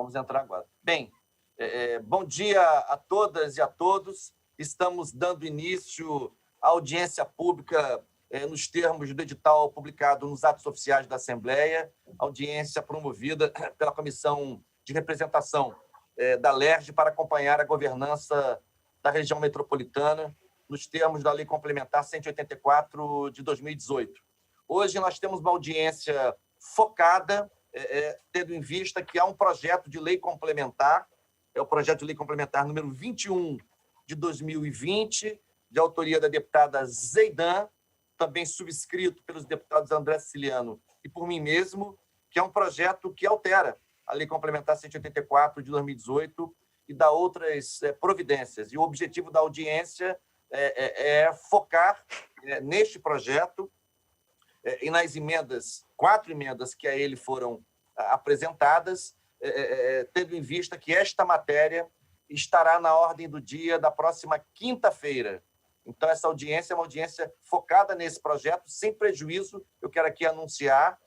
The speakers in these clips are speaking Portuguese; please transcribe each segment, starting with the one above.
Vamos entrar agora. Bem, bom dia a todas e a todos. Estamos dando início à audiência pública nos termos do edital publicado nos atos oficiais da Assembleia, audiência promovida pela Comissão de Representação da LERJ para acompanhar a governança da região metropolitana nos termos da Lei Complementar 184 de 2018. Hoje nós temos uma audiência focada, tendo em vista que há um projeto de lei complementar, é o projeto de lei complementar número 21 de 2020, de autoria da deputada Zeidan, também subscrito pelos deputados André Siciliano e por mim mesmo, que é um projeto que altera a Lei Complementar 184 de 2018 e dá outras providências. E o objetivo da audiência é focar neste projeto e nas emendas, 4 emendas que a ele foram apresentadas, tendo em vista que esta matéria estará na ordem do dia da próxima quinta-feira. Então, essa audiência é uma audiência focada nesse projeto, sem prejuízo. Eu quero aqui anunciar,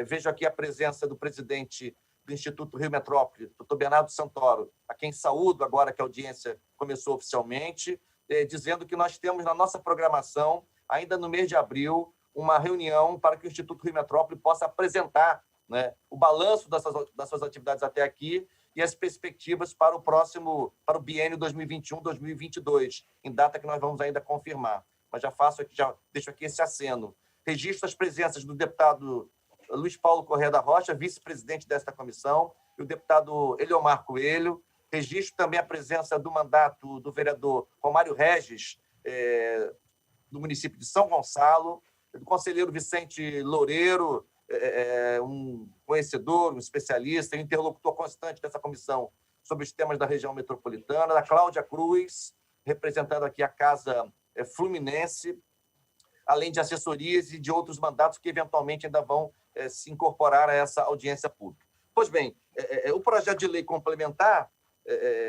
vejo aqui a presença do presidente do Instituto Rio Metrópole, doutor Bernardo Santoro, a quem saúdo agora que a audiência começou oficialmente, dizendo que nós temos na nossa programação, ainda no mês de abril, uma reunião para que o Instituto Rio Metrópole possa apresentar, né, o balanço das suas atividades até aqui e as perspectivas para o biênio 2021-2022, em data que nós vamos ainda confirmar. Mas já deixo aqui esse aceno. Registro as presenças do deputado Luiz Paulo Corrêa da Rocha, vice-presidente desta comissão, e o deputado Eliomar Coelho. Registro também a presença do mandato do vereador Romário Regis, do município de São Gonçalo, do conselheiro Vicente Loureiro, um conhecedor, um especialista, um interlocutor constante dessa comissão sobre os temas da região metropolitana, da Cláudia Cruz, representando aqui a Casa Fluminense, além de assessorias e de outros mandatos que eventualmente ainda vão se incorporar a essa audiência pública. Pois bem, o projeto de lei complementar,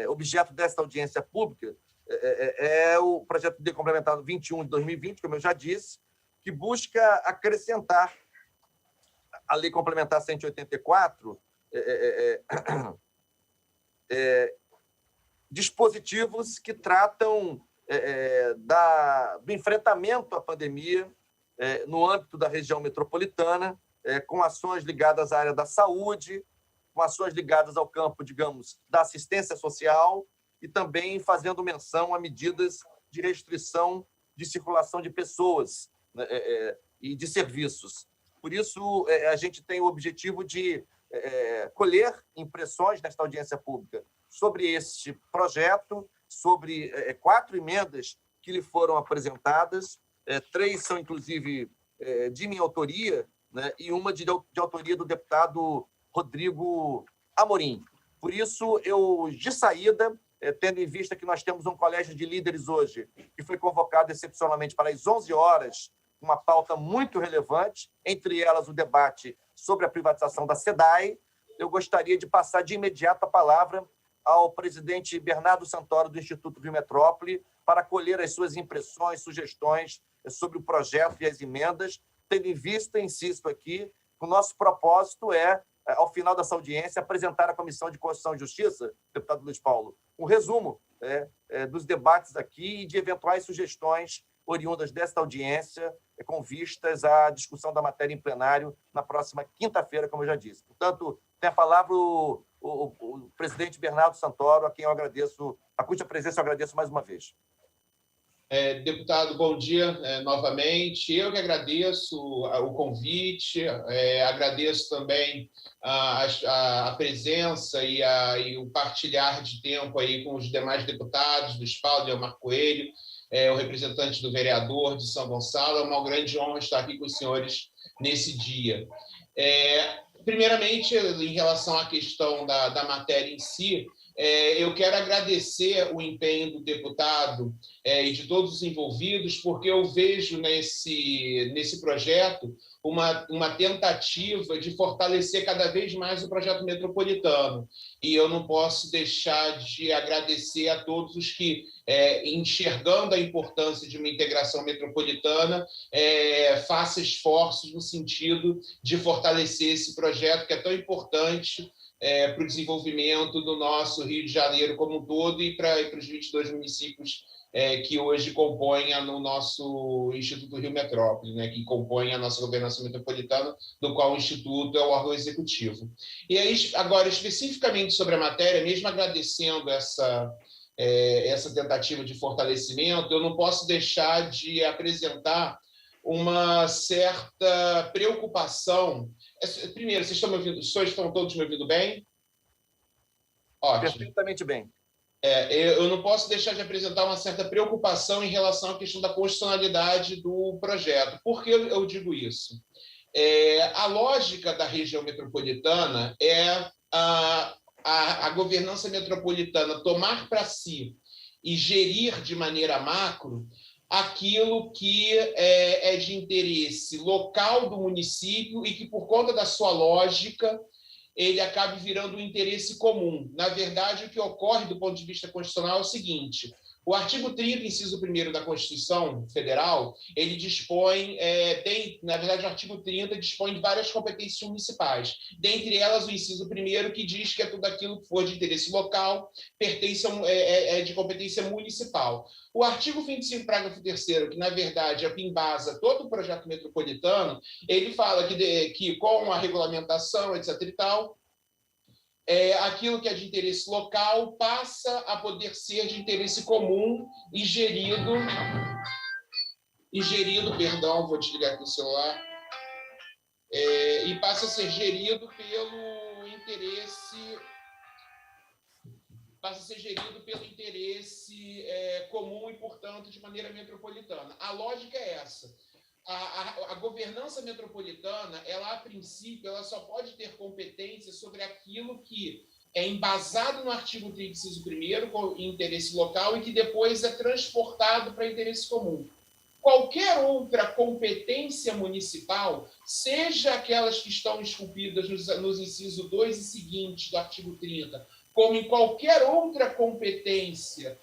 objeto desta audiência pública, é o projeto de lei complementar 21 de 2020, como eu já disse, que busca acrescentar a Lei Complementar 184 dispositivos que tratam do enfrentamento à pandemia no âmbito da região metropolitana, com ações ligadas à área da saúde, com ações ligadas ao campo, digamos, da assistência social e também fazendo menção a medidas de restrição de circulação de pessoas, né, e de serviços. Por isso, a gente tem o objetivo de colher impressões nesta audiência pública sobre este projeto, sobre 4 emendas que lhe foram apresentadas, 3 são, inclusive, de minha autoria, né, e uma de autoria do deputado Rodrigo Amorim. Por isso, eu, de saída, tendo em vista que nós temos um colégio de líderes hoje, que foi convocado excepcionalmente para as 11 horas, uma pauta muito relevante, entre elas o debate sobre a privatização da SEDAI, eu gostaria de passar de imediato a palavra ao presidente Bernardo Santoro, do Instituto Rio Metrópole, para colher as suas impressões, sugestões sobre o projeto e as emendas, tendo em vista, insisto aqui, que o nosso propósito ao final dessa audiência, apresentar à Comissão de Constituição e Justiça, deputado Luiz Paulo, um resumo dos debates aqui e de eventuais sugestões oriundas desta audiência, com vistas à discussão da matéria em plenário na próxima quinta-feira, como eu já disse. Portanto, tem a palavra o presidente Bernardo Santoro, a quem eu agradeço, a cuja presença eu agradeço mais uma vez. Deputado, bom dia novamente. Eu que agradeço o convite, agradeço também a presença e o partilhar de tempo aí com os demais deputados, Luiz Paulo, Eliomar Coelho, o representante do vereador de São Gonçalo. É uma grande honra estar aqui com os senhores nesse dia. Primeiramente, em relação à questão da matéria em si, eu quero agradecer o empenho do deputado e de todos os envolvidos, porque eu vejo nesse projeto uma tentativa de fortalecer cada vez mais o projeto metropolitano. E eu não posso deixar de agradecer a todos os que, enxergando a importância de uma integração metropolitana, façam esforços no sentido de fortalecer esse projeto que é tão importante para o desenvolvimento do nosso Rio de Janeiro como um todo e para os 22 municípios que hoje compõem o nosso Instituto Rio Metrópole, né, que compõem a nossa governação metropolitana, do qual o Instituto é o órgão executivo. E aí, agora, especificamente sobre a matéria, mesmo agradecendo essa tentativa de fortalecimento, eu não posso deixar de apresentar uma certa preocupação. Primeiro, vocês estão me ouvindo? Estão todos me ouvindo bem? Ótimo. Perfeitamente bem. Eu não posso deixar de apresentar uma certa preocupação em relação à questão da constitucionalidade do projeto. Por que eu digo isso? A lógica da região metropolitana é a governança metropolitana tomar para si e gerir de maneira macro aquilo que é de interesse local do município e que, por conta da sua lógica, ele acabe virando um interesse comum. Na verdade, o que ocorre do ponto de vista constitucional é o seguinte: o artigo 30, inciso 1º da Constituição Federal, ele dispõe, na verdade, o artigo 30 dispõe de várias competências municipais, dentre elas o inciso 1º, que diz que tudo aquilo que for de interesse local pertence de competência municipal. O artigo 25, parágrafo 3º, que, na verdade, é o que embasa todo o projeto metropolitano, ele fala que com a regulamentação, etc. e tal, aquilo que é de interesse local passa a poder ser de interesse comum e gerido, perdão, vou desligar aqui o celular, e passa a ser gerido pelo interesse comum e, portanto, de maneira metropolitana. A lógica é essa. A governança metropolitana, ela, a princípio, ela só pode ter competência sobre aquilo que é embasado no artigo 30, inciso 1º, com interesse local, e que depois é transportado para interesse comum. Qualquer outra competência municipal, seja aquelas que estão esculpidas nos incisos 2 e seguintes do artigo 30, como em qualquer outra competência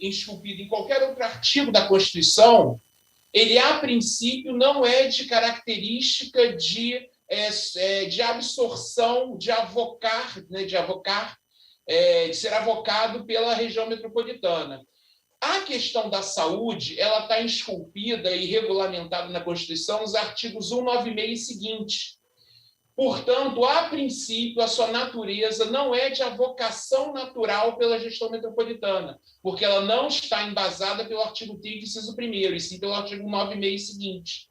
esculpida em qualquer outro artigo da Constituição, ele, a princípio, não é de característica de absorção, de ser avocado pela região metropolitana. A questão da saúde, ela está esculpida e regulamentada na Constituição nos artigos 196 e seguintes. Portanto, a princípio, a sua natureza não é de avocação natural pela gestão metropolitana, porque ela não está embasada pelo artigo 30, inciso 1º, e sim pelo artigo 196 e seguinte.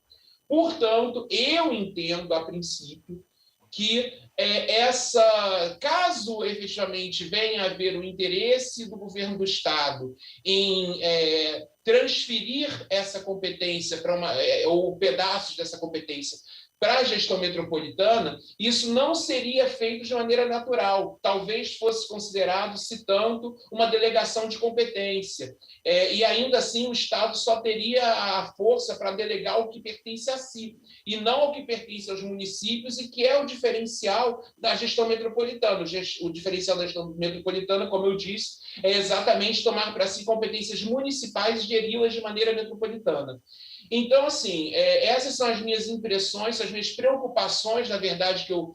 Portanto, eu entendo, a princípio, que caso efetivamente venha a haver o interesse do governo do Estado em transferir essa competência ou pedaços dessa competência para a gestão metropolitana, isso não seria feito de maneira natural. Talvez fosse considerado, se tanto, uma delegação de competência. E ainda assim o Estado só teria a força para delegar o que pertence a si, e não ao que pertence aos municípios, e que é o diferencial da gestão metropolitana. O diferencial da gestão metropolitana, como eu disse, é exatamente tomar para si competências municipais e geri-las de maneira metropolitana. Então, assim, essas são as minhas impressões, as minhas preocupações, na verdade, que eu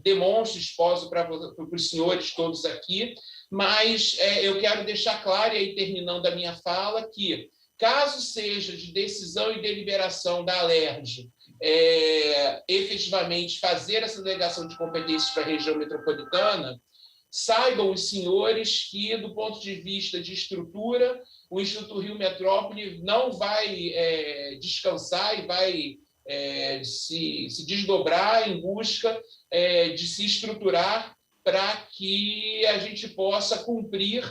demonstro, exposo para os senhores todos aqui, mas eu quero deixar claro, e aí terminando a minha fala, que, caso seja de decisão e deliberação da Alerj, efetivamente fazer essa delegação de competências para a região metropolitana, saibam os senhores que, do ponto de vista de estrutura, o Instituto Rio Metrópole não vai descansar e vai se desdobrar em busca de se estruturar para que a gente possa cumprir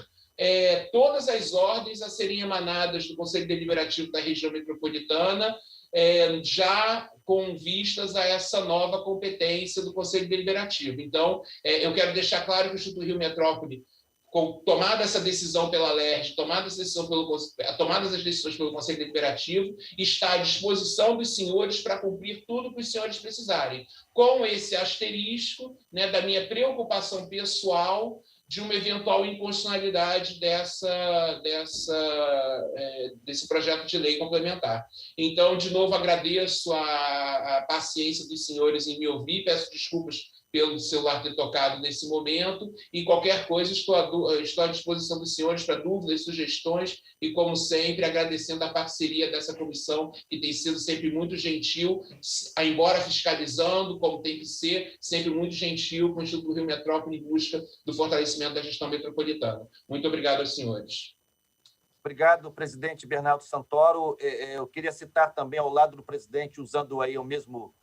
todas as ordens a serem emanadas do Conselho Deliberativo da região metropolitana, já com vistas a essa nova competência do Conselho Deliberativo. Então, eu quero deixar claro que o Instituto Rio Metrópole, com tomada essa decisão pela Alerj, tomadas as decisões pelo Conselho Deliberativo, está à disposição dos senhores para cumprir tudo que os senhores precisarem, com esse asterisco, né, da minha preocupação pessoal de uma eventual inconstitucionalidade desse projeto de lei complementar. Então, de novo, agradeço a paciência dos senhores em me ouvir, peço desculpas pelo celular ter tocado nesse momento, e qualquer coisa estou à disposição dos senhores para dúvidas, sugestões, e, como sempre, agradecendo a parceria dessa comissão, que tem sido sempre muito gentil, embora fiscalizando, como tem que ser, sempre muito gentil com o Instituto Rio Metrópole em busca do fortalecimento da gestão metropolitana. Muito obrigado aos senhores. Obrigado, presidente Bernardo Santoro. Eu queria citar também, ao lado do presidente, usando aí o mesmo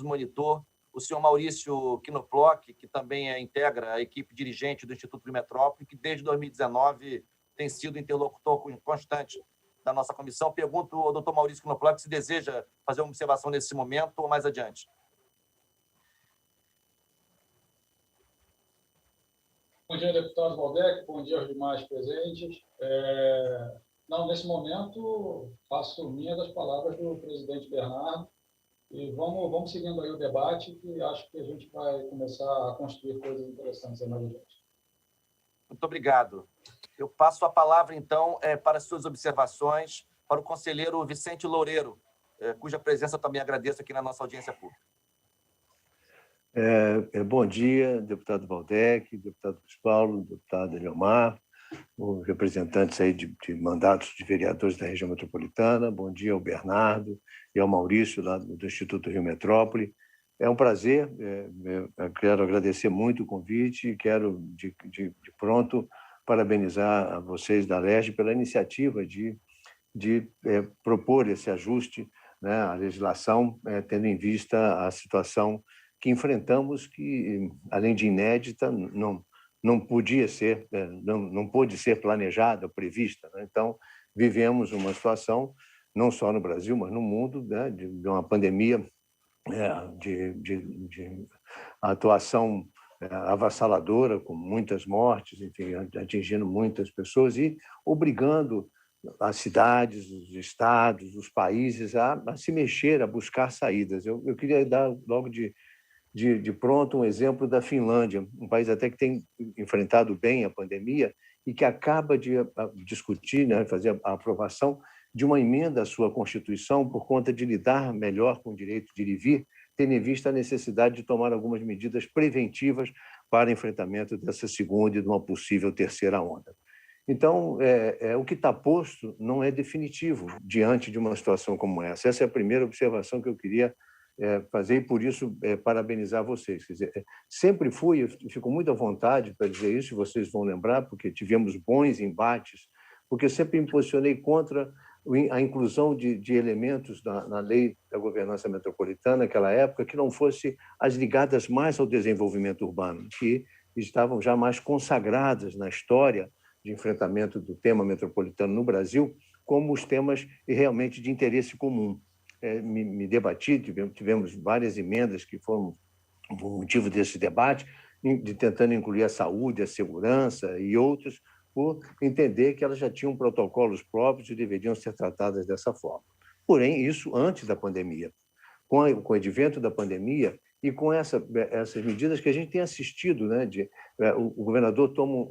monitor, o senhor Maurício Knoploch, que também integra a equipe dirigente do Instituto Rio Metrópole, que desde 2019 tem sido interlocutor constante da nossa comissão. Pergunto ao doutor Maurício Knoploch se deseja fazer uma observação nesse momento ou mais adiante. Bom dia, deputado Waldeck. Bom dia aos demais presentes. Não, nesse momento, faço minha das palavras do presidente Bernardo e vamos seguindo aí o debate, que acho que a gente vai começar a construir coisas interessantes aí mais adiante. Muito obrigado. Eu passo a palavra, então, para as suas observações, para o conselheiro Vicente Loureiro, cuja presença também agradeço aqui na nossa audiência pública. Bom dia, deputado Waldeck, deputado Luiz Paulo, deputado Eliomar, os representantes aí de mandatos de vereadores da região metropolitana. Bom dia ao Bernardo e ao Maurício, lá do Instituto Rio Metrópole. É um prazer, eu quero agradecer muito o convite e quero, de pronto, parabenizar a vocês da LERJ pela iniciativa de propor esse ajuste, né, à legislação, tendo em vista a situação que enfrentamos, que, além de inédita, não pôde ser planejada, prevista, né? Então, vivemos uma situação, não só no Brasil, mas no mundo, né, de uma pandemia, de atuação avassaladora, com muitas mortes, enfim, atingindo muitas pessoas e obrigando as cidades, os estados, os países a se mexer, a buscar saídas. Eu queria dar logo de pronto um exemplo da Finlândia, um país até que tem enfrentado bem a pandemia e que acaba de discutir, né, fazer a aprovação de uma emenda à sua Constituição por conta de lidar melhor com o direito de ir e vir, tendo em vista a necessidade de tomar algumas medidas preventivas para enfrentamento dessa segunda e de uma possível terceira onda. Então, o que está posto não é definitivo diante de uma situação como essa. Essa é a primeira observação que eu queria fazer e, por isso, parabenizar vocês. Quer dizer, sempre fui, eu fico muito à vontade para dizer isso, vocês vão lembrar, porque tivemos bons embates, porque eu sempre me posicionei contra a inclusão de elementos na lei da governança metropolitana, naquela época, que não fosse as ligadas mais ao desenvolvimento urbano, que estavam já mais consagradas na história de enfrentamento do tema metropolitano no Brasil, como os temas realmente de interesse comum. Me debati, tivemos várias emendas que foram o motivo desse debate, tentando incluir a saúde, a segurança e outros, por entender que elas já tinham protocolos próprios e deveriam ser tratadas dessa forma. Porém, isso antes da pandemia. Com o advento da pandemia e com essas medidas que a gente tem assistido, né, o governador toma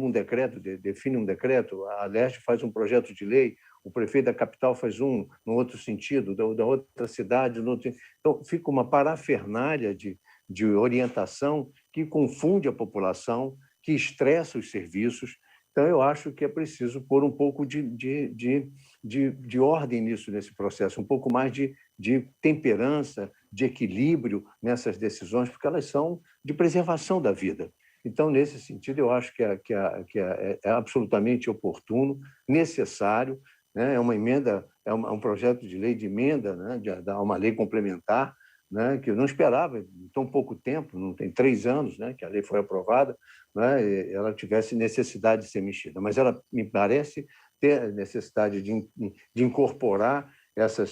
um decreto, define um decreto, a LERJ faz um projeto de lei, o prefeito da capital faz no outro sentido, da outra cidade, no outro. Então, fica uma parafernália de orientação que confunde a população, que estressa os serviços. Então, eu acho que é preciso pôr um pouco de ordem nisso, nesse processo, um pouco mais de temperança, de equilíbrio nessas decisões, porque elas são de preservação da vida. Então, nesse sentido, eu acho que é absolutamente oportuno, necessário, né? É uma emenda, é um projeto de lei de emenda, né? De uma lei complementar, né? Que eu não esperava, em tão pouco tempo, não tem 3 anos, né? Que a lei foi aprovada, né? Ela tivesse necessidade de ser mexida. Mas ela, me parece, ter necessidade de incorporar essa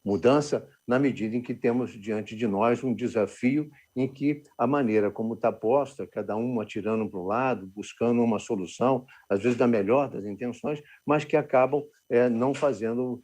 mudança na medida em que temos diante de nós um desafio em que a maneira como está posta, cada um atirando para um lado, buscando uma solução, às vezes da melhor das intenções, mas que acabam não fazendo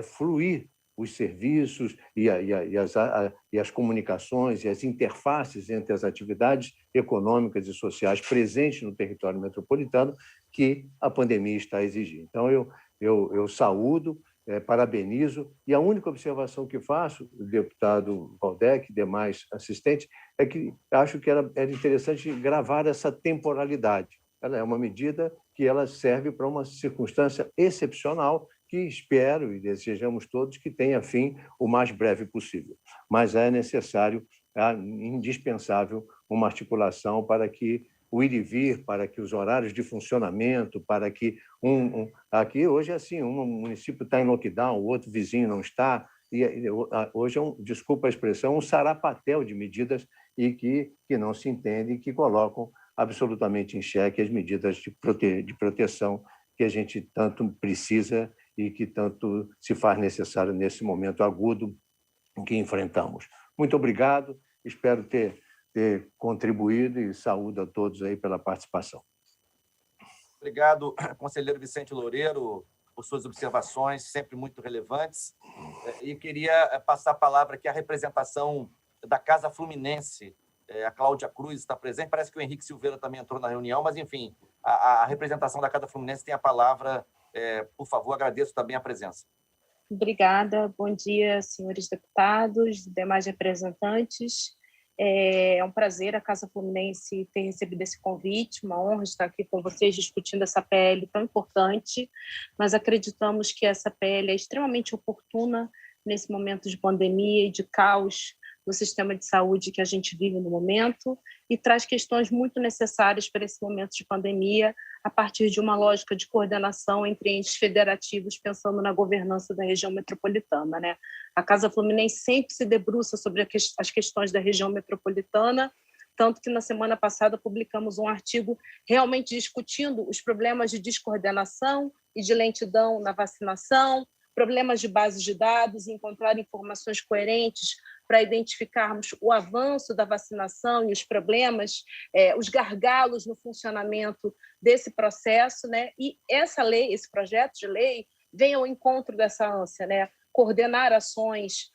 fluir os serviços e as comunicações e as interfaces entre as atividades econômicas e sociais presentes no território metropolitano que a pandemia está a exigir. Então, eu saúdo parabenizo. E a única observação que faço, deputado Waldeck e demais assistentes, é que acho que era interessante gravar essa temporalidade. Ela é uma medida que ela serve para uma circunstância excepcional que espero e desejamos todos que tenha fim o mais breve possível. Mas é necessário, é indispensável, uma articulação para que o ir e vir, para que os horários de funcionamento, para que aqui hoje é assim, um município está em lockdown, o outro vizinho não está, e hoje desculpa a expressão, um sarapatel de medidas e que não se entende e que colocam absolutamente em xeque as medidas de proteção que a gente tanto precisa e que tanto se faz necessário nesse momento agudo em que enfrentamos. Muito obrigado, espero ter contribuído e saúdo a todos aí pela participação. Obrigado, conselheiro Vicente Loureiro, por suas observações, sempre muito relevantes. E queria passar a palavra aqui à representação da Casa Fluminense. A Cláudia Cruz está presente, parece que o Henrique Silveira também entrou na reunião, mas, enfim, a representação da Casa Fluminense tem a palavra. Por favor, agradeço também a presença. Obrigada. Bom dia, senhores deputados, demais representantes. É um prazer a Casa Fluminense ter recebido esse convite, uma honra estar aqui com vocês discutindo essa PL tão importante. Nós acreditamos que essa PL é extremamente oportuna nesse momento de pandemia e de caos no sistema de saúde que a gente vive no momento e traz questões muito necessárias para esse momento de pandemia a partir de uma lógica de coordenação entre entes federativos pensando na governança da região metropolitana, né? A Casa Fluminense sempre se debruça sobre as questões da região metropolitana, tanto que na semana passada publicamos um artigo realmente discutindo os problemas de descoordenação e de lentidão na vacinação, problemas de bases de dados e encontrar informações coerentes para identificarmos o avanço da vacinação e os problemas, os gargalos no funcionamento desse processo, né? E essa lei, esse projeto de lei, vem ao encontro dessa ânsia, né? Coordenar ações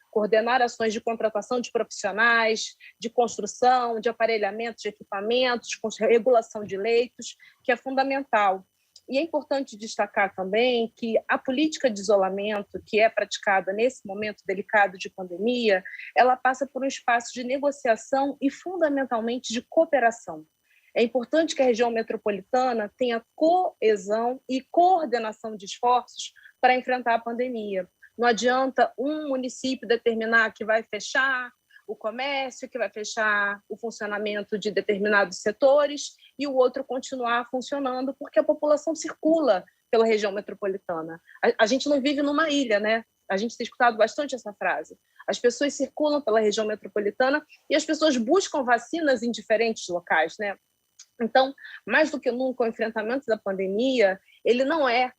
de contratação de profissionais, de construção, de aparelhamento de equipamentos, regulação de leitos, que é fundamental. E é importante destacar também que a política de isolamento que é praticada nesse momento delicado de pandemia, ela passa por um espaço de negociação e, fundamentalmente, de cooperação. É importante que a região metropolitana tenha coesão e coordenação de esforços para enfrentar a pandemia. Não adianta um município determinar que vai fechar o comércio, que vai fechar o funcionamento de determinados setores e o outro continuar funcionando, porque a população circula pela região metropolitana. A gente não vive numa ilha, né? A gente tem escutado bastante essa frase. As pessoas circulam pela região metropolitana e as pessoas buscam vacinas em diferentes locais, né? Então, mais do que nunca, o enfrentamento da pandemia, ele não é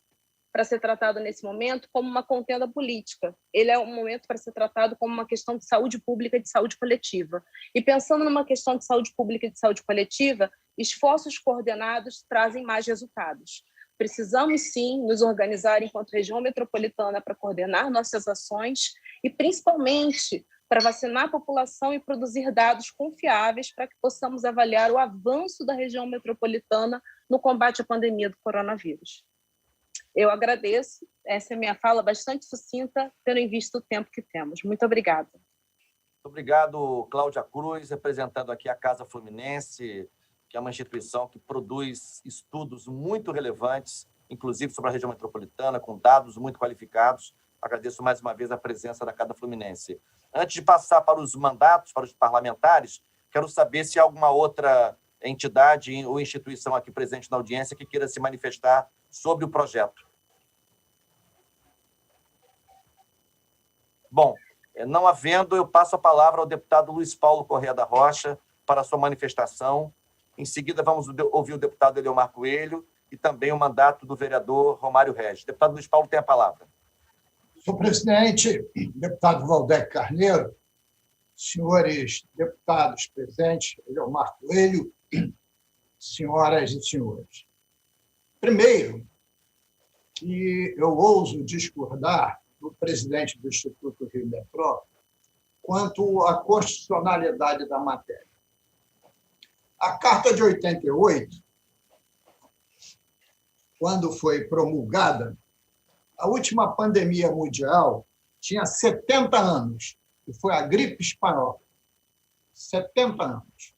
para ser tratado nesse momento como uma contenda política. Ele é um momento para ser tratado como uma questão de saúde pública e de saúde coletiva. E pensando numa questão de saúde pública e de saúde coletiva, esforços coordenados trazem mais resultados. Precisamos, sim, nos organizar enquanto região metropolitana para coordenar nossas ações e, principalmente, para vacinar a população e produzir dados confiáveis para que possamos avaliar o avanço da região metropolitana no combate à pandemia do coronavírus. Eu agradeço, essa é a minha fala bastante sucinta, tendo em vista o tempo que temos. Muito obrigada. Muito obrigado, Cláudia Cruz, representando aqui a Casa Fluminense, que é uma instituição que produz estudos muito relevantes, inclusive sobre a região metropolitana, com dados muito qualificados. Agradeço mais uma vez a presença da Casa Fluminense. Antes de passar para os mandatos, para os parlamentares, quero saber se há alguma outra entidade ou instituição aqui presente na audiência que queira se manifestar sobre o projeto. Bom, não havendo, eu passo a palavra ao deputado Luiz Paulo Corrêa da Rocha para a sua manifestação. Em seguida, vamos ouvir o deputado Eliomar Coelho e também o mandato do vereador Romário Regis. Deputado Luiz Paulo tem a palavra. Senhor presidente, deputado Waldeck Carneiro, senhores deputados presentes, Eliomar Coelho, senhoras e senhores. Primeiro, que eu ouso discordar do presidente do Instituto Rio Metrópole quanto à constitucionalidade da matéria. A Carta de 88, quando foi promulgada, A última pandemia mundial tinha 70 anos, que foi a gripe espanhola. 70 anos.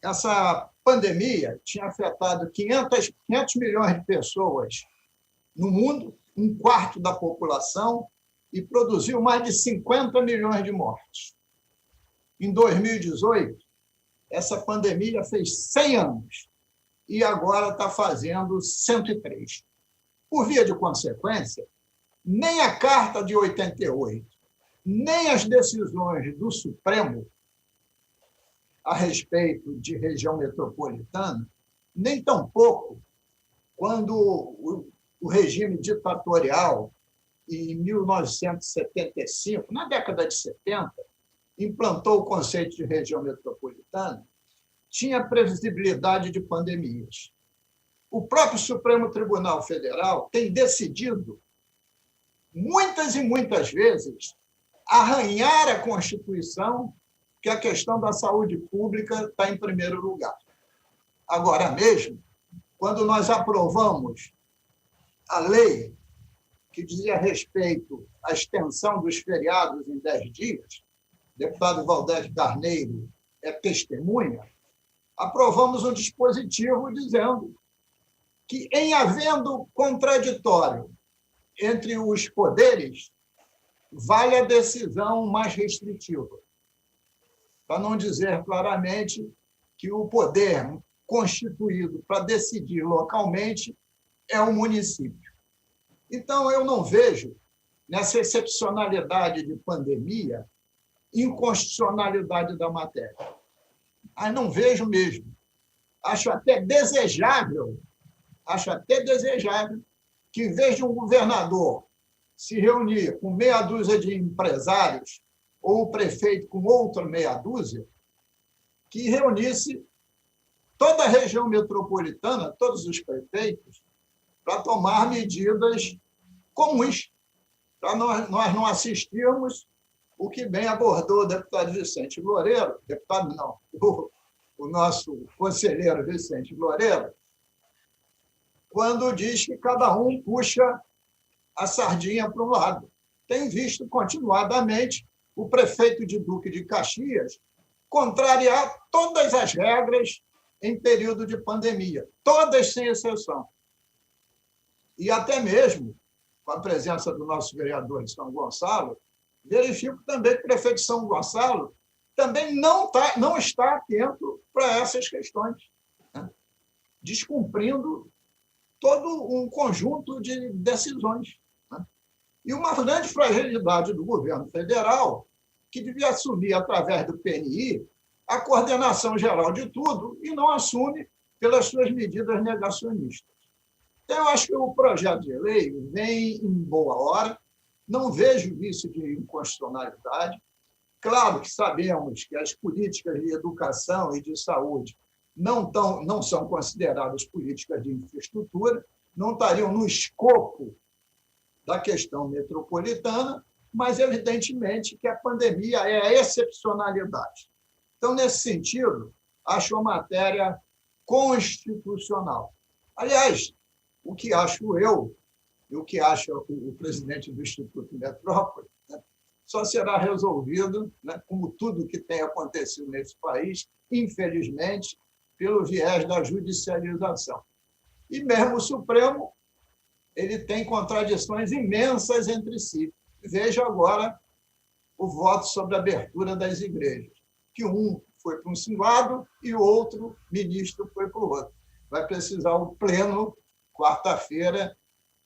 Essa pandemia tinha afetado 500 milhões de pessoas no mundo, um quarto da população, e produziu mais de 50 milhões de mortes. Em 2018, essa pandemia fez 100 anos e agora está fazendo 103. Por via de consequência, nem a Carta de 88, nem as decisões do Supremo a respeito de região metropolitana, nem tampouco quando o regime ditatorial, em 1975, na década de 70, implantou o conceito de região metropolitana, tinha previsibilidade de pandemias. O próprio Supremo Tribunal Federal tem decidido, muitas e muitas vezes, arranhar a Constituição, que a questão da saúde pública está em primeiro lugar. Agora mesmo, quando nós aprovamos a lei que dizia respeito à extensão dos feriados em 10 dias, o deputado Valdec Carneiro é testemunha, aprovamos um dispositivo dizendo que, em havendo contraditório entre os poderes, vale a decisão mais restritiva, para não dizer claramente que o poder constituído para decidir localmente é o município. Então, eu não vejo, nessa excepcionalidade de pandemia, inconstitucionalidade da matéria. Mas não vejo mesmo. Acho até desejável que, em vez de um governador se reunir com meia dúzia de empresários ou o prefeito com outra meia dúzia, que reunisse toda a região metropolitana, todos os prefeitos, para tomar medidas comuns, para nós não assistirmos o que bem abordou o deputado Vicente Loureiro, deputado não, o nosso conselheiro Vicente Loureiro, quando diz que cada um puxa a sardinha para um lado. Tem visto continuadamente o prefeito de Duque de Caxias contrariar todas as regras em período de pandemia, todas sem exceção. E até mesmo, com a presença do nosso vereador de São Gonçalo, verifico também que o prefeito de São Gonçalo também não está atento para essas questões, né? Descumprindo todo um conjunto de decisões, né? E uma grande fragilidade do governo federal, que devia assumir, através do PNI, a coordenação geral de tudo e não assume pelas suas medidas negacionistas. Então, eu acho que o projeto de lei vem em boa hora, não vejo vício de inconstitucionalidade. Claro que sabemos que as políticas de educação e de saúde não são consideradas políticas de infraestrutura, não estariam no escopo da questão metropolitana, mas, evidentemente, que a pandemia é a excepcionalidade. Então, nesse sentido, acho a matéria constitucional. Aliás, o que acho eu e o que acha o presidente do Instituto Metrópole, né, só será resolvido, né, como tudo que tem acontecido nesse país, infelizmente, pelo viés da judicialização. E mesmo o Supremo, ele tem contradições imensas entre si. Veja agora o voto sobre a abertura das igrejas, que um foi para um lado e o outro ministro foi para o outro. Vai precisar o pleno, quarta-feira,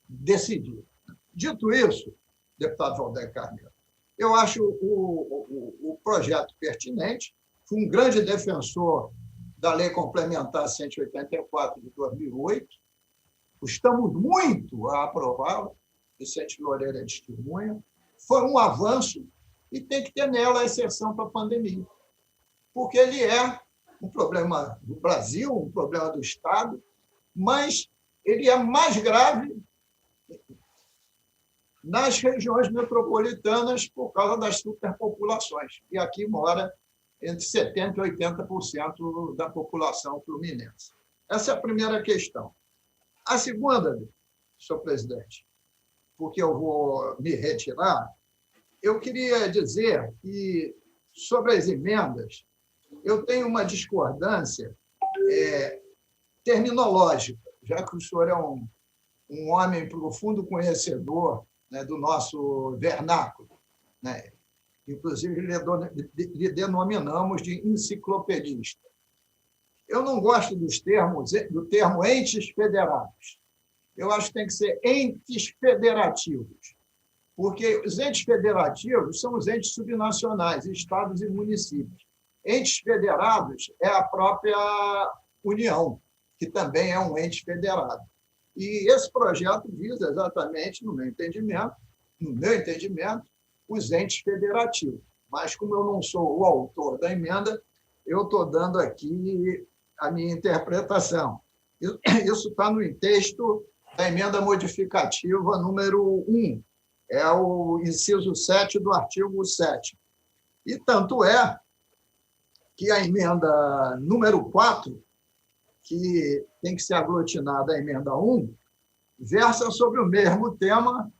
decidir. Dito isso, deputado Valdec Carneiro, eu acho o projeto pertinente, fui um grande defensor da Lei Complementar 184 de 2008, custamos muito a aprová-la, Vicente Loureiro é testemunha, foi um avanço e tem que ter nela a exceção para a pandemia, porque ele é um problema do Brasil, um problema do Estado, mas ele é mais grave nas regiões metropolitanas por causa das superpopulações. E aqui mora entre 70% e 80% da população fluminense. Essa é a primeira questão. A segunda, senhor presidente, porque eu vou me retirar, eu queria dizer que, sobre as emendas, eu tenho uma discordância terminológica, já que o senhor é um homem profundo conhecedor, né, do nosso vernáculo, né? Inclusive, lhe denominamos de enciclopedista. Eu não gosto do termo entes federados. Eu acho que tem que ser entes federativos, porque os entes federativos são os entes subnacionais, estados e municípios. Entes federados é a própria União, que também é um ente federado. E esse projeto visa exatamente, no meu entendimento, os entes federativos. Mas, como eu não sou o autor da emenda, eu estou dando aqui a minha interpretação. Isso está no texto da emenda modificativa número 1, é o inciso 7 do artigo 7. E tanto é que a emenda número 4, que tem que ser aglutinada à emenda 1, versa sobre o mesmo tema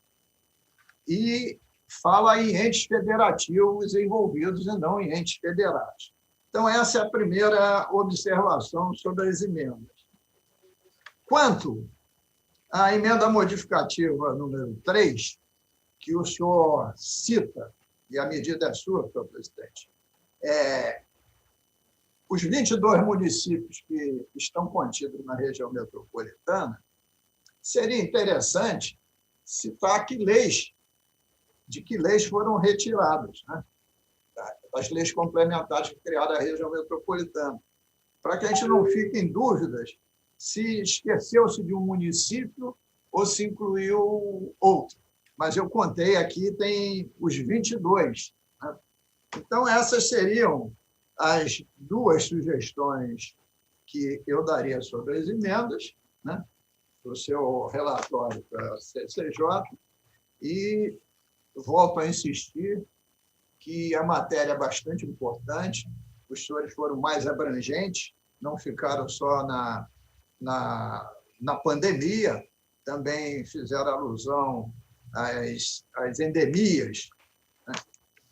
e fala em entes federativos envolvidos e não em entes federados. Então, essa é a primeira observação sobre as emendas. Quanto à emenda modificativa número 3, que o senhor cita, e a medida é sua, senhor presidente, os 22 municípios que estão contidos na região metropolitana, seria interessante citar de que leis foram retiradas, né? Das leis complementares que criaram a região metropolitana, para que a gente não fique em dúvidas se esqueceu-se de um município ou se incluiu outro. Mas eu contei aqui, tem os 22. Né? Então, essas seriam as duas sugestões que eu daria sobre as emendas, né? Do seu relatório para a CCJ, e volto a insistir que a matéria é bastante importante, os senhores foram mais abrangentes, não ficaram só na pandemia, também fizeram alusão às endemias, né?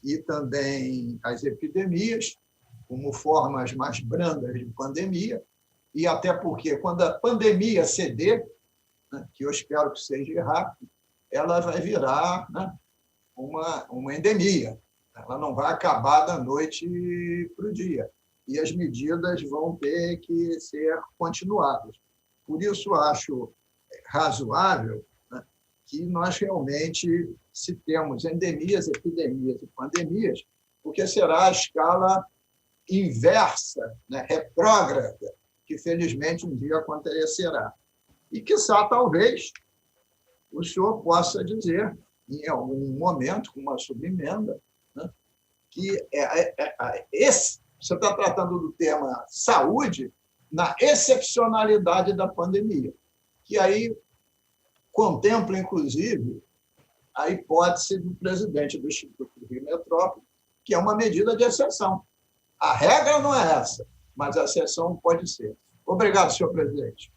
E também às epidemias, como formas mais brandas de pandemia, e até porque, quando a pandemia ceder, né, que eu espero que seja rápido, ela vai virar, né, uma endemia. Ela não vai acabar da noite para o dia. E as medidas vão ter que ser continuadas. Por isso, acho razoável, né, que nós realmente citemos endemias, epidemias e pandemias, porque será a escala inversa, né, retrógrada, que, felizmente, um dia acontecerá. E, quiçá, talvez, o senhor possa dizer, em algum momento, com uma subemenda, né, que você está tratando do tema saúde na excepcionalidade da pandemia, que aí contempla, inclusive, a hipótese do presidente do Instituto do Rio Metrópole, que é uma medida de exceção. A regra não é essa, mas a exceção pode ser. Obrigado, senhor presidente.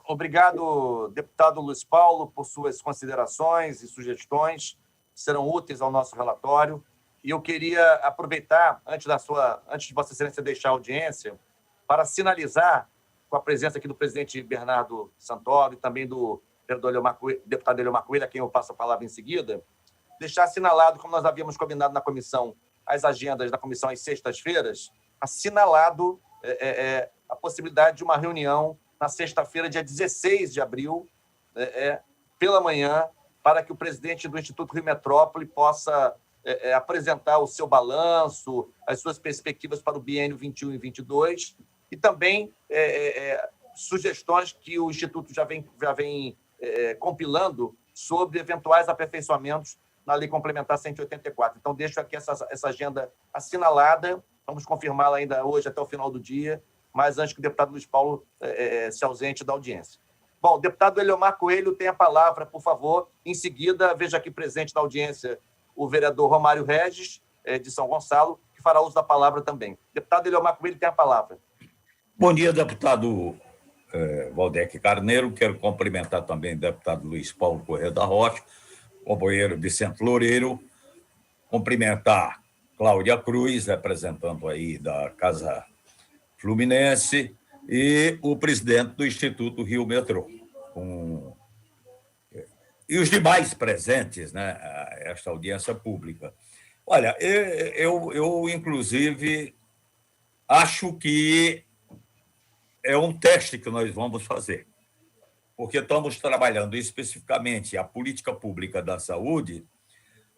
Obrigado, deputado Luiz Paulo, por suas considerações e sugestões, que serão úteis ao nosso relatório. E eu queria aproveitar, antes de Vossa Excelência deixar a audiência, para sinalizar, com a presença aqui do presidente Bernardo Santoro e também do deputado Eliomar Coelho, a quem eu passo a palavra em seguida, deixar assinalado, como nós havíamos combinado na comissão, as agendas da comissão às sextas-feiras, assinalado a possibilidade de uma reunião na sexta-feira, dia 16 de abril, pela manhã, para que o presidente do Instituto Rio Metrópole possa apresentar o seu balanço, as suas perspectivas para o biênio 21 e 22, e também sugestões que o Instituto já vem compilando sobre eventuais aperfeiçoamentos na Lei Complementar 184. Então, deixo aqui essa agenda assinalada, vamos confirmá-la ainda hoje até o final do dia, mas antes que o deputado Luiz Paulo se ausente da audiência. Bom, o deputado Eliomar Coelho tem a palavra, por favor. Em seguida, veja aqui presente na audiência o vereador Romário Regis, de São Gonçalo, que fará uso da palavra também. Deputado Eliomar Coelho tem a palavra. Bom dia, deputado Valdec Carneiro. Quero cumprimentar também o deputado Luiz Paulo Corrêa da Rocha, companheiro Vicente Loureiro, cumprimentar Cláudia Cruz, representante aí da Casa Fluminense, e o presidente do Instituto Rio Metrô, e os demais presentes, né, a esta audiência pública. Olha, eu inclusive, acho que é um teste que nós vamos fazer, porque estamos trabalhando especificamente a política pública da saúde,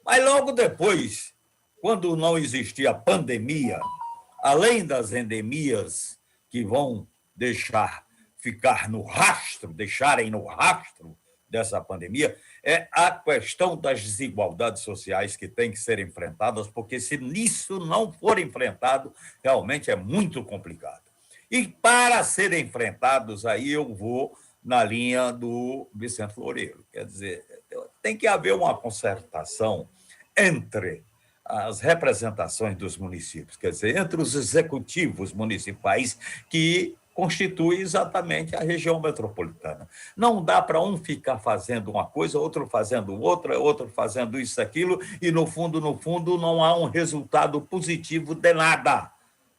mas logo depois, quando não existia pandemia, além das endemias que vão deixarem no rastro dessa pandemia, é a questão das desigualdades sociais que tem que ser enfrentadas, porque se isso não for enfrentado, realmente é muito complicado. E para serem enfrentados, aí eu vou na linha do Vicente Loureiro. Quer dizer, tem que haver uma concertação entre as representações dos municípios, quer dizer, entre os executivos municipais que constitui exatamente a região metropolitana. Não dá para um ficar fazendo uma coisa, outro fazendo outra, outro fazendo isso, aquilo, e no fundo, não há um resultado positivo de nada.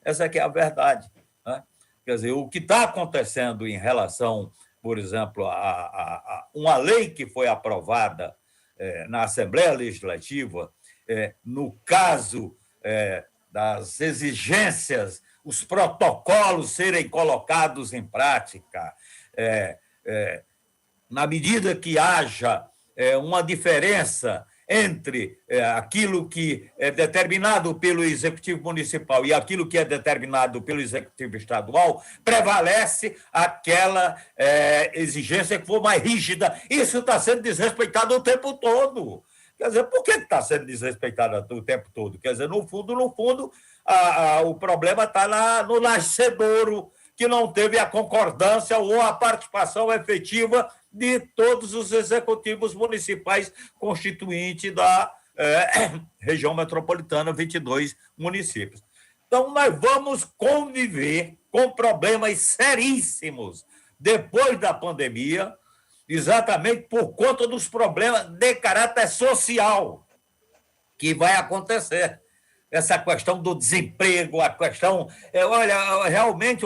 Essa é que é a verdade, né? Quer dizer, o que está acontecendo em relação, por exemplo, a uma lei que foi aprovada na Assembleia Legislativa, no caso das exigências, os protocolos serem colocados em prática, na medida que haja uma diferença entre aquilo que é determinado pelo Executivo Municipal e aquilo que é determinado pelo Executivo Estadual, prevalece aquela exigência que for mais rígida. Isso está sendo desrespeitado o tempo todo. Quer dizer, por que está sendo desrespeitado o tempo todo? Quer dizer, no fundo, o problema está no nascedouro, que não teve a concordância ou a participação efetiva de todos os executivos municipais constituintes da região metropolitana, 22 municípios. Então, nós vamos conviver com problemas seríssimos depois da pandemia, exatamente por conta dos problemas de caráter social que vai acontecer. Essa questão do desemprego, a questão... realmente,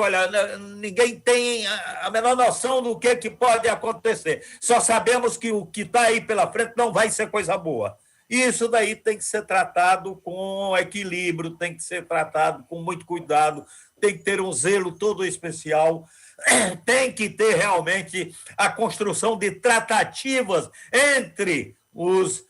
ninguém tem a menor noção do que pode acontecer. Só sabemos que o que está aí pela frente não vai ser coisa boa. E isso daí tem que ser tratado com equilíbrio, tem que ser tratado com muito cuidado, tem que ter um zelo todo especial, tem que ter realmente a construção de tratativas entre os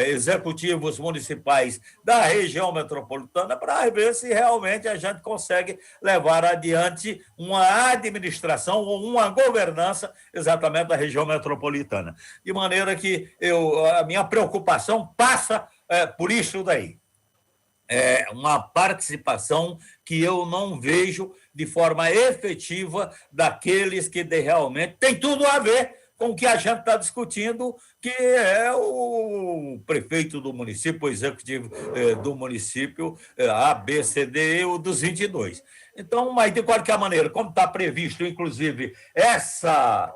executivos municipais da região metropolitana para ver se realmente a gente consegue levar adiante uma administração ou uma governança exatamente da região metropolitana. De maneira que a minha preocupação passa por isso daí. É uma participação que eu não vejo de forma efetiva daqueles que realmente tem tudo a ver com o que a gente está discutindo, que é o prefeito do município, o executivo do município, A, B, C, D, o dos 22. Então, mas de qualquer maneira, como está previsto, inclusive, essa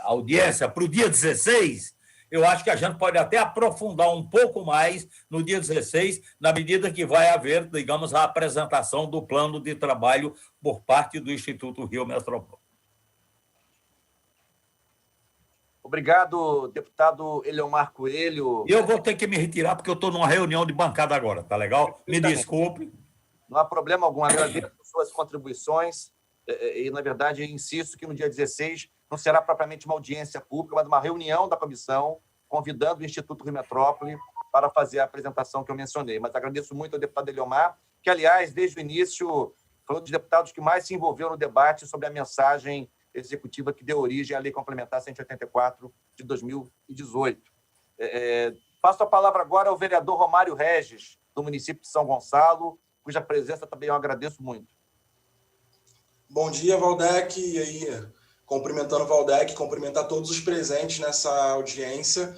audiência para o dia 16, eu acho que a gente pode até aprofundar um pouco mais no dia 16, na medida que vai haver, digamos, a apresentação do plano de trabalho por parte do Instituto Rio Metropólita. Obrigado, deputado Eliomar Coelho. Eu vou ter que me retirar, porque eu estou numa reunião de bancada agora, tá legal? Me desculpe. Não há problema algum, agradeço as suas contribuições e, na verdade, insisto que no dia 16 não será propriamente uma audiência pública, mas uma reunião da comissão, convidando o Instituto Rio Metrópole para fazer a apresentação que eu mencionei. Mas agradeço muito ao deputado Eliomar, que, aliás, desde o início, foi um dos deputados que mais se envolveu no debate sobre a mensagem executiva que deu origem à Lei Complementar 184 de 2018. Passo a palavra agora ao vereador Romário Regis, do município de São Gonçalo, cuja presença também eu agradeço muito. Bom dia, Valdec. E aí, cumprimentando o Valdec, cumprimentar todos os presentes nessa audiência.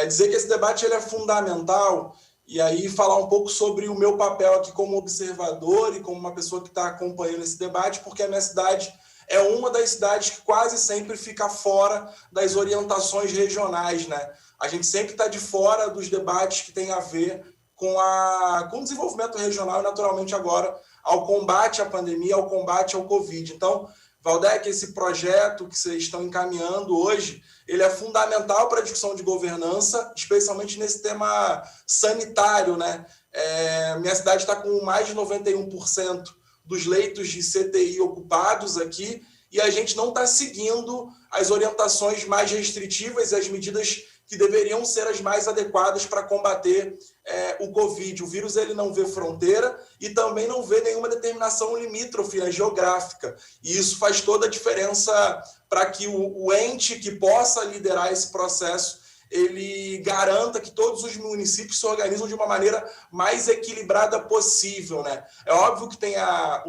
Dizer que esse debate ele é fundamental e aí falar um pouco sobre o meu papel aqui como observador e como uma pessoa que está acompanhando esse debate, porque a minha cidade é uma das cidades que quase sempre fica fora das orientações regionais, né? A gente sempre está de fora dos debates que têm a ver com o desenvolvimento regional e, naturalmente, agora ao combate à pandemia, ao combate ao Covid. Então, Waldeck, esse projeto que vocês estão encaminhando hoje, ele é fundamental para a discussão de governança, especialmente nesse tema sanitário, né? Minha cidade está com mais de 91% dos leitos de CTI ocupados aqui e a gente não está seguindo as orientações mais restritivas e as medidas que deveriam ser as mais adequadas para combater o Covid. O vírus ele não vê fronteira e também não vê nenhuma determinação limítrofe, né, geográfica. E isso faz toda a diferença para que o ente que possa liderar esse processo ele garanta que todos os municípios se organizam de uma maneira mais equilibrada possível, né? É óbvio que tem a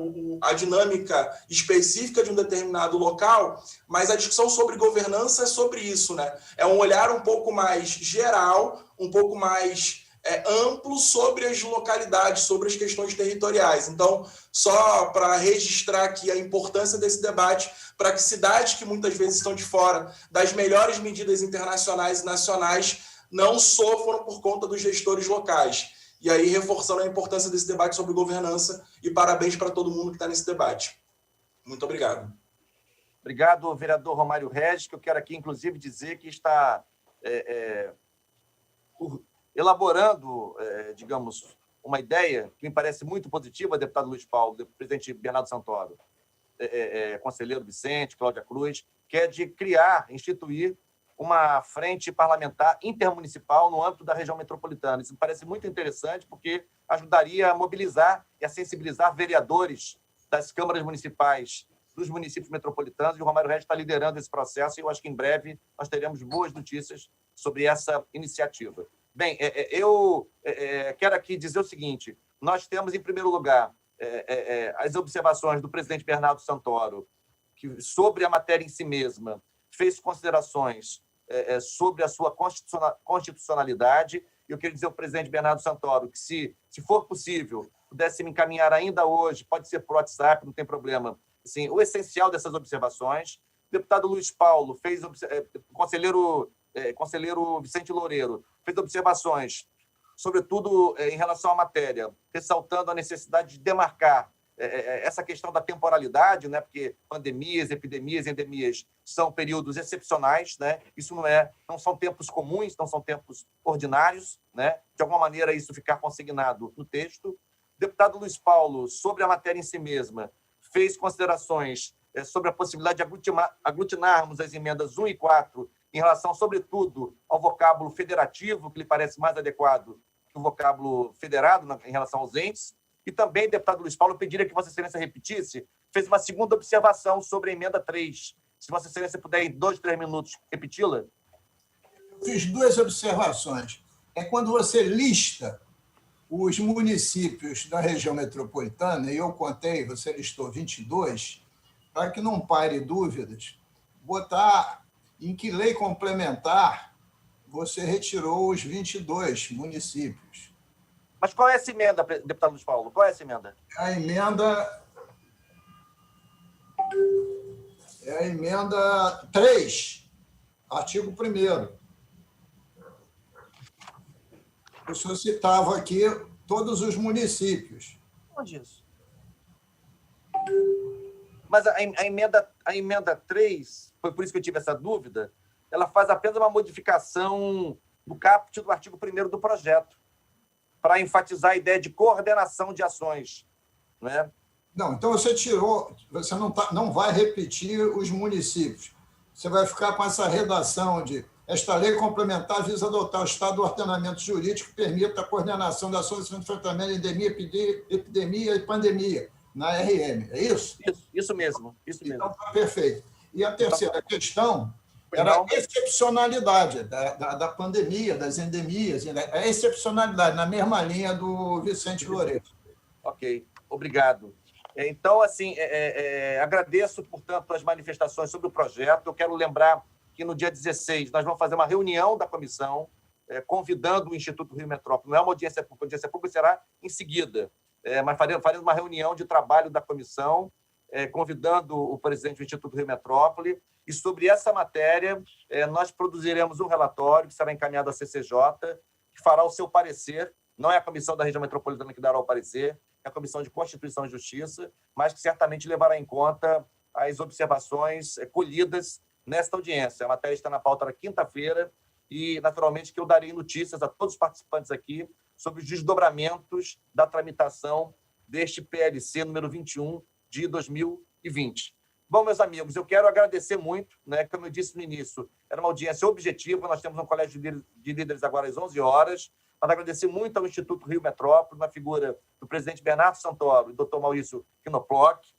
dinâmica específica de um determinado local, mas a discussão sobre governança é sobre isso, né? É um olhar um pouco mais geral, um pouco mais amplo sobre as localidades, sobre as questões territoriais. Então, só para registrar aqui a importância desse debate, para que cidades que muitas vezes estão de fora das melhores medidas internacionais e nacionais não sofram por conta dos gestores locais. E aí, reforçando a importância desse debate sobre governança, e parabéns para todo mundo que está nesse debate. Muito obrigado. Obrigado, vereador Romário Regis, que eu quero aqui, inclusive, dizer que está elaborando, digamos, uma ideia que me parece muito positiva, deputado Luiz Paulo, presidente Bernardo Santoro, conselheiro Vicente, Cláudia Cruz, que é de instituir uma frente parlamentar intermunicipal no âmbito da região metropolitana. Isso me parece muito interessante, porque ajudaria a mobilizar e a sensibilizar vereadores das câmaras municipais dos municípios metropolitanos, e o Romário Regis está liderando esse processo, e eu acho que em breve nós teremos boas notícias sobre essa iniciativa. Bem, eu quero aqui dizer o seguinte: nós temos, em primeiro lugar, as observações do presidente Bernardo Santoro, que, sobre a matéria em si mesma, fez considerações sobre a sua constitucionalidade. Eu queria dizer ao presidente Bernardo Santoro que, se for possível, pudesse me encaminhar ainda hoje, pode ser por WhatsApp, não tem problema, assim, o essencial dessas observações. O deputado Luiz Paulo fez, conselheiro Vicente Loureiro, fez observações, sobretudo em relação à matéria, ressaltando a necessidade de demarcar essa questão da temporalidade, né? Porque pandemias, epidemias, endemias são períodos excepcionais, né? Isso não são tempos comuns, não são tempos ordinários, né? De alguma maneira, isso ficar consignado no texto. O deputado Luiz Paulo, sobre a matéria em si mesma, fez considerações sobre a possibilidade de aglutinarmos as emendas 1 e 4 em relação, sobretudo, ao vocábulo federativo, que lhe parece mais adequado que o vocábulo federado em relação aos entes. E também, deputado Luiz Paulo, eu pediria que Vossa Excelência repetisse, fez uma segunda observação sobre a emenda 3. Se Vossa Excelência puder, em 2, 3 minutos, repeti-la. Eu fiz duas observações. Quando você lista os municípios da região metropolitana, e eu contei, você listou 22, para que não pare dúvidas, botar em que lei complementar você retirou os 22 municípios. Mas qual é essa emenda, deputado Luiz Paulo? Qual é essa emenda? A emenda 3, artigo 1º. O senhor citava aqui todos os municípios. Onde isso? Mas a emenda 3, foi por isso que eu tive essa dúvida, ela faz apenas uma modificação do caput do artigo 1º do projeto, para enfatizar a ideia de coordenação de ações. Não é? Não, então você tirou, você não vai repetir os municípios. Você vai ficar com essa redação de: esta lei complementar visa adotar o estado do ordenamento jurídico que permita a coordenação das ações de enfrentamento à endemia, epidemia e pandemia, na RM. É isso? Isso mesmo. Então, está perfeito. E a terceira questão era a excepcionalidade da pandemia, das endemias, a excepcionalidade, na mesma linha do Vicente Loureiro. Ok, obrigado. Então, assim, agradeço, portanto, as manifestações sobre o projeto. Eu quero lembrar que no dia 16 nós vamos fazer uma reunião da comissão, convidando o Instituto Rio Metrópole. Não é uma audiência pública será em seguida, mas faremos uma reunião de trabalho da comissão, convidando o presidente do Instituto Rio Metrópole, e sobre essa matéria nós produziremos um relatório que será encaminhado à CCJ, que fará o seu parecer. Não é a Comissão da Região Metropolitana que dará o parecer, é a Comissão de Constituição e Justiça, mas que certamente levará em conta as observações colhidas nesta audiência. A matéria está na pauta na quinta-feira e, naturalmente, que eu darei notícias a todos os participantes aqui sobre os desdobramentos da tramitação deste PLC número 21 de 2020. Bom, meus amigos, eu quero agradecer muito, né? Como eu disse no início, era uma audiência objetiva, nós temos um colégio de líderes agora às 11 horas, mas agradecer muito ao Instituto Rio Metrópole, na figura do presidente Bernardo Santoro e do Dr. Maurício Knoploch,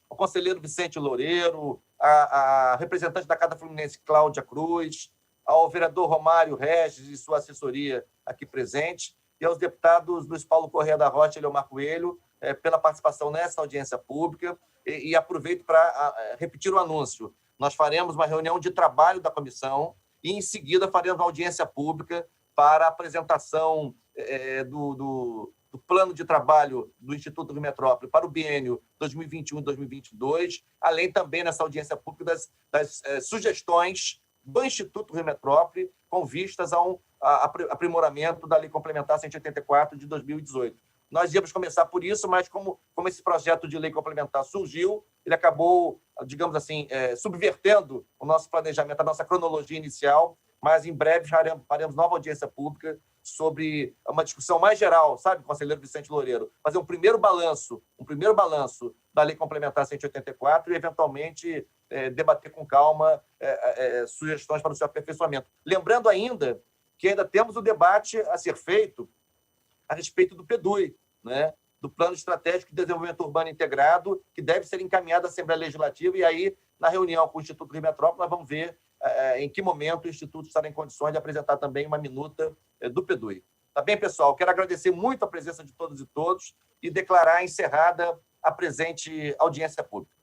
ao conselheiro Vicente Loureiro, a representante da Casa Fluminense, Cláudia Cruz, ao vereador Romário Regis e sua assessoria aqui presente, e aos deputados Luiz Paulo Corrêa da Rocha e Leomar Coelho, pela participação nessa audiência pública, e aproveito para repetir o anúncio. Nós faremos uma reunião de trabalho da comissão e, em seguida, faremos uma audiência pública para a apresentação do plano de trabalho do Instituto Rio Metrópole para o biênio 2021 e 2022, além também nessa audiência pública das sugestões do Instituto Rio Metrópole com vistas a um aprimoramento da Lei Complementar 184 de 2018. Nós íamos começar por isso, mas como esse projeto de lei complementar surgiu, ele acabou, digamos assim, subvertendo o nosso planejamento, a nossa cronologia inicial, mas em breve faremos nova audiência pública sobre uma discussão mais geral, sabe, conselheiro Vicente Loureiro? Fazer um primeiro balanço da Lei Complementar 184 e, eventualmente, debater com calma sugestões para o seu aperfeiçoamento. Lembrando ainda que ainda temos o debate a ser feito a respeito do PDUI, né? Do Plano Estratégico de Desenvolvimento Urbano Integrado, que deve ser encaminhado à Assembleia Legislativa, e aí, na reunião com o Instituto Rio Metrópole, nós vamos ver em que momento o Instituto estará em condições de apresentar também uma minuta do PDUI. Tá bem, pessoal? Quero agradecer muito a presença de todos e todos e declarar encerrada a presente audiência pública.